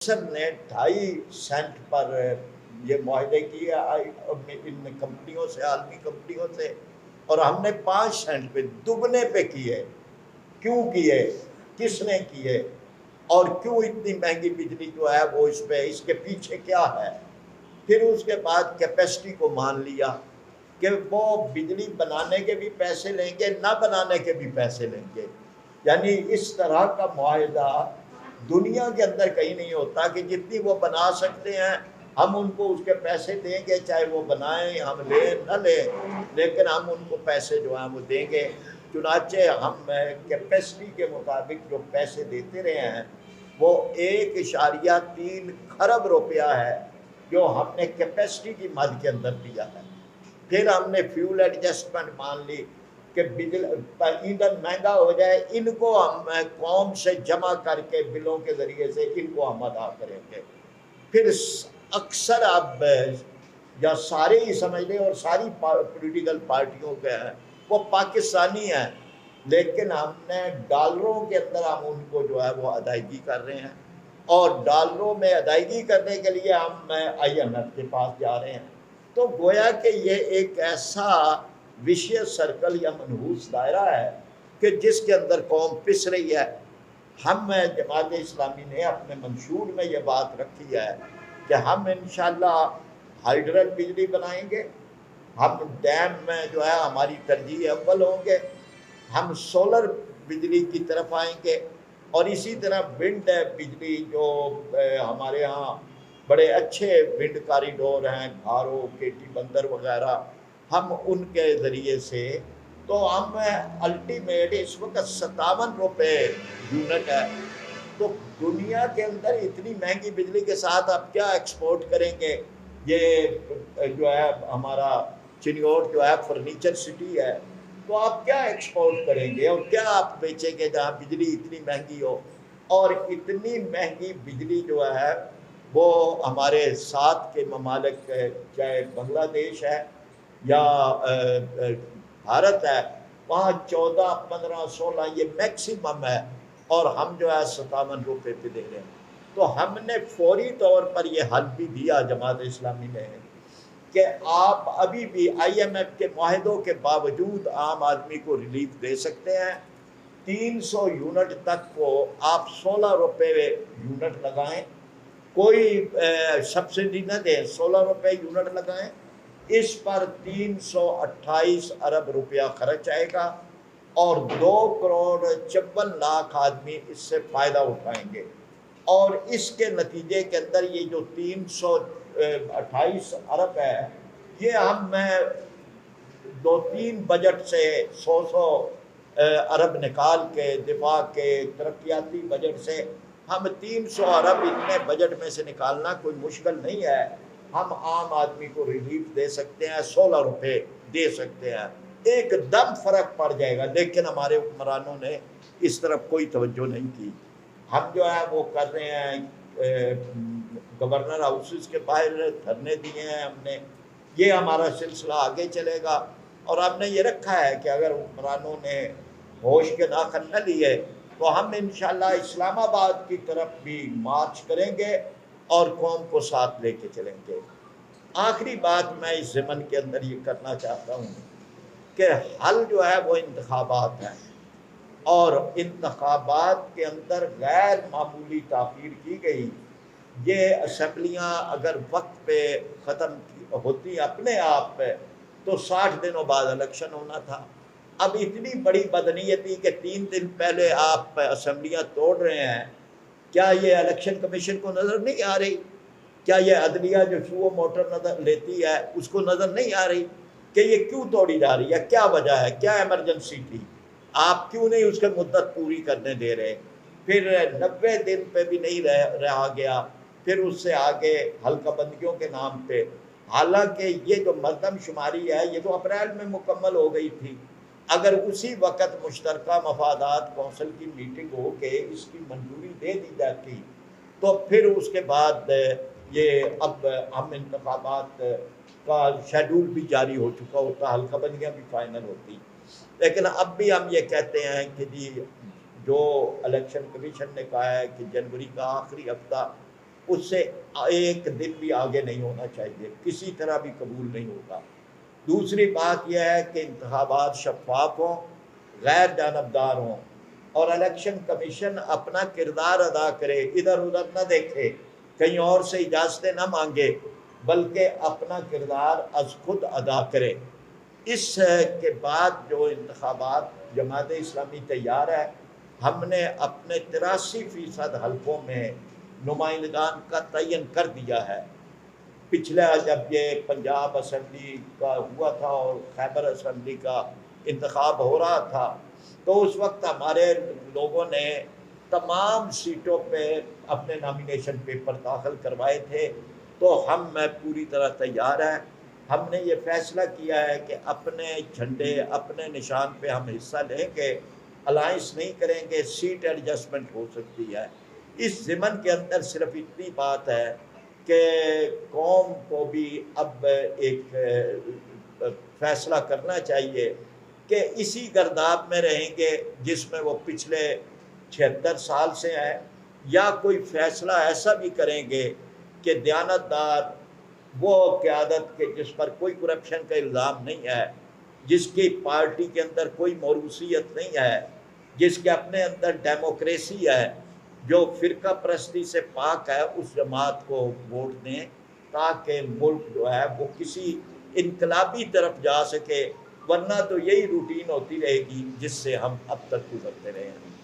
Sir ने 2.5 Saint पर ये मुआहदे किए इन कंपनियों से, आलमी कंपनियों से, और हमने 5 सेंट पे, दुगने पे किए। क्यों किए, किसने किए, और क्यों इतनी महंगी बिजली जो है वो इस पे, इसके पीछे क्या है। फिर उसके बाद कैपेसिटी को मान लिया कि वो बिजली बनाने के भी पैसे लेंगे, ना बनाने के भी पैसे लेंगे। यानी इस तरह का मुआहदा दुनिया के अंदर कहीं नहीं होता कि जितनी वो बना सकते हैं हम उनको उसके पैसे देंगे, चाहे वो बनाएं, हम लें न लें, लेकिन हम उनको पैसे जो हैं वो देंगे। चुनाचे हम कैपेसिटी के मुताबिक जो पैसे देते रहे हैं वो 1.3 खरब रुपया है जो हमने कैपेसिटी की मद के अंदर दिया है। फिर हमने फ्यूल एडजस्टमेंट मान ली कि बिजली ईंधन महंगा हो जाए, इनको हम कौम से जमा करके बिलों के ज़रिए से इनको हम अदा करेंगे। फिर अक्सर अब या सारे ही समझ लें और सारी पॉलिटिकल पार्टियों के हैं वो पाकिस्तानी हैं, लेकिन हमने डॉलरों के अंदर हम उनको जो है वो अदायगी कर रहे हैं, और डॉलरों में अदायगी करने के लिए हम IMF के पास जा रहे हैं। तो गोया कि ये एक ऐसा विशेष सर्कल या मनहूस दायरा है कि जिसके अंदर कौम पिस रही है। हम जमात इस्लामी ने अपने मंशूर में ये बात रखी है कि हम इंशाल्लाह हाइड्रल बिजली बनाएंगे, हम डैम में जो है हमारी तरजीह अव्वल होंगे, हम सोलर बिजली की तरफ आएंगे, और इसी तरह विंड बिजली जो हमारे यहाँ बड़े अच्छे विंड कॉरिडोर हैं, घारो, केटी बंदर वगैरह, हम उनके ज़रिए से, तो हम अल्टीमेट इस वक्त 57 रुपये यूनिट है। तो दुनिया के अंदर इतनी महंगी बिजली के साथ आप क्या एक्सपोर्ट करेंगे। ये जो है हमारा चिन्योट जो है फर्नीचर सिटी है, तो आप क्या एक्सपोर्ट करेंगे और क्या आप बेचेंगे जहाँ बिजली इतनी महंगी हो। और इतनी महंगी बिजली जो है वो हमारे साथ के ममालिक, चाहे बांग्लादेश है या भारत है, वहाँ 14, 15, 16 ये मैक्सिमम है, और हम जो है 57 रुपये पे दे रहे हैं। तो हमने फौरी तौर पर ये हल भी दिया जमात इस्लामी ने कि आप अभी भी IMF के मुआहदों के बावजूद आम आदमी को रिलीफ दे सकते हैं। 300 यूनिट तक को आप 16 रुपये यूनिट लगाएं, कोई सब्सिडी न दें, 16 रुपये यूनिट लगाएं, इस पर 328 अरब रुपया खर्च आएगा और 2 करोड़ 54 लाख आदमी इससे फ़ायदा उठाएंगे। और इसके नतीजे के अंदर ये जो 328 अरब है, ये हम 2-3 बजट से 100 अरब निकाल के, दिफा के तरक्याती बजट से हम 300 अरब इतने बजट में से निकालना कोई मुश्किल नहीं है। हम आम आदमी को रिलीफ दे सकते हैं, 16 रुपये दे सकते हैं, एकदम फ़र्क पड़ जाएगा। लेकिन हमारे हुक्मरानों ने इस तरफ कोई तवज्जो नहीं की। हम जो है वो कर रहे हैं, गवर्नर हाउसेस के बाहर धरने दिए हैं हमने। ये हमारा सिलसिला आगे चलेगा, और हमने ये रखा है कि अगर हुक्मरानों ने होश के नाखन न लिए तो हम इंशाल्लाह इस्लामाबाद की तरफ भी मार्च करेंगे और कौम को साथ लेके चलेंगे। आखिरी बात मैं इस ज़मन के अंदर ये करना चाहता हूँ कि हल जो है वो इंतखाबात हैं, और इंतखाबात के अंदर गैर मामूली ताख़ीर की गई। ये असम्बलियाँ अगर वक्त पे ख़त्म होती अपने आप पे तो 60 दिनों बाद इलेक्शन होना था। अब इतनी बड़ी बदनीयती कि 3 दिन पहले आप असम्बलियाँ तोड़ रहे हैं। क्या ये इलेक्शन कमीशन को नज़र नहीं आ रही? क्या ये अदलिया जो शू मोटर नज़र लेती है उसको नज़र नहीं आ रही कि ये क्यों तोड़ी जा रही है, क्या वजह है, क्या एमरजेंसी थी, आप क्यों नहीं उसके मुद्दत पूरी करने दे रहे। फिर 90 दिन पे भी नहीं रहा गया, फिर उससे आगे हल्का बंदियों के नाम पे, हालांकि ये जो मरदमशुमारी है ये तो अप्रैल में मुकम्मल हो गई थी। अगर उसी वक़्त मुश्तरका मफादात कौंसिल की मीटिंग हो के इसकी मंजूरी दे दी जाती तो फिर उसके बाद ये अब हम इंतखाबात का शेड्यूल भी जारी हो चुका होता, हल्का बंदियाँ भी फाइनल होती। लेकिन अब भी हम ये कहते हैं कि जी जो इलेक्शन कमीशन ने कहा है कि जनवरी का आखिरी हफ्ता اس سے ایک دن بھی آگے نہیں ہونا چاہیے، کسی طرح بھی قبول نہیں ہوگا۔ دوسری بات یہ ہے کہ انتخابات شفاف ہوں، غیر جانبدار ہوں، اور الیکشن کمیشن اپنا کردار ادا کرے، ادھر ادھر نہ دیکھے، کہیں اور سے اجازتیں نہ مانگے، بلکہ اپنا کردار از خود ادا کرے۔ اس کے بعد جو انتخابات جماعت اسلامی تیار ہے، ہم نے اپنے 83% حلقوں میں نمائندگان کا تعین کر دیا ہے۔ پچھلا جب یہ پنجاب اسمبلی کا ہوا تھا اور خیبر اسمبلی کا انتخاب ہو رہا تھا، تو اس وقت ہمارے لوگوں نے تمام سیٹوں پہ اپنے نامینیشن پیپر داخل کروائے تھے، تو ہم میں پوری طرح تیار ہیں۔ ہم نے یہ فیصلہ کیا ہے کہ اپنے جھنڈے اپنے نشان پہ ہم حصہ لیں گے، الائنس نہیں کریں گے، سیٹ ایڈجسٹمنٹ ہو سکتی ہے۔ اس ضمن کے اندر صرف اتنی بات ہے کہ قوم کو بھی اب ایک فیصلہ کرنا چاہیے کہ اسی گرداب میں رہیں گے جس میں وہ پچھلے 76 سال سے ہیں، یا کوئی فیصلہ ایسا بھی کریں گے کہ دیانتدار، وہ قیادت کے جس پر کوئی کرپشن کا الزام نہیں ہے، جس کی پارٹی کے اندر کوئی موروثیت نہیں ہے، جس کے اپنے اندر ڈیموکریسی ہے، جو فرقہ پرستی سے پاک ہے، اس جماعت کو ووٹ دیں، تاکہ ملک جو ہے وہ کسی انقلابی طرف جا سکے، ورنہ تو یہی روٹین ہوتی رہے گی جس سے ہم اب تک گزرتے رہے ہیں۔